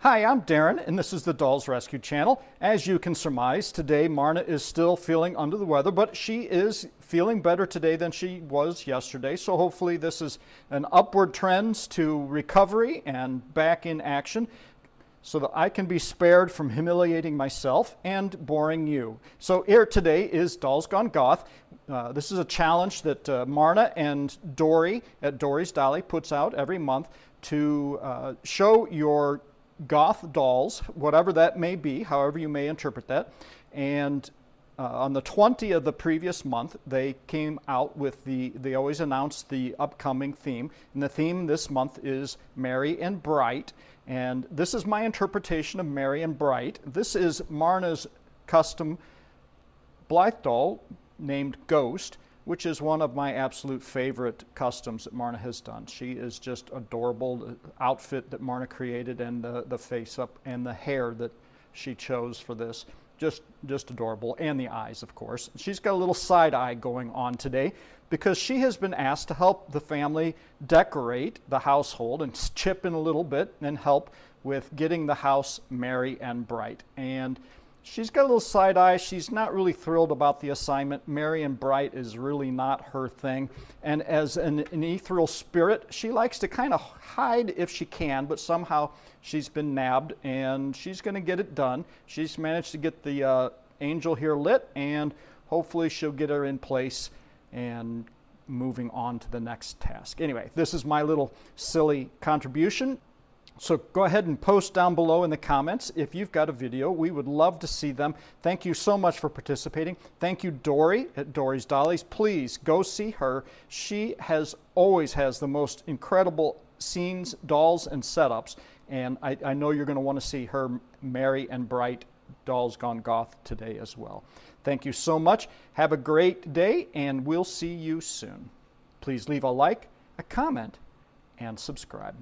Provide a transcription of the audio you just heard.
Hi, I'm Darren, and this is the Dolls Rescue Channel. As you can surmise, today Marna is still feeling under the weather, but she is feeling better today than she was yesterday. So hopefully this is an upward trend to recovery and back in action so that I can be spared from humiliating myself and boring you. So here today is Dolls Gone Goth. This is a challenge that Marna and Dory at Dory's Dolly puts out every month to show your goth dolls, whatever that may be, however you may interpret that. And on the 20th of the previous month, they came out with they always announce the upcoming theme. And the theme this month is Merry and Bright. And this is my interpretation of Merry and Bright. This is Marna's custom blythe doll named Ghost, which is one of my absolute favorite customs that Marna has done. She is just adorable. The outfit that Marna created and the face up and the hair that she chose for this, just adorable, and the eyes, of course. She's got a little side eye going on today because she has been asked to help the family decorate the household and chip in a little bit and help with getting the house merry and bright. And she's got a little side eye. She's not really thrilled about the assignment. Merry and bright is really not her thing. And as an ethereal spirit, she likes to kind of hide if she can, but somehow she's been nabbed and she's going to get it done. She's managed to get the angel here lit, and hopefully she'll get her in place and moving on to the next task. Anyway, this is my little silly contribution. So go ahead and post down below in the comments if you've got a video. We would love to see them. Thank you so much for participating. Thank you, Dory at Dory's Dollies. Please go see her. She always has the most incredible scenes, dolls, and setups. And I know you're going to want to see her merry and bright Dolls Gone Goth today as well. Thank you so much. Have a great day, and we'll see you soon. Please leave a like, a comment, and subscribe.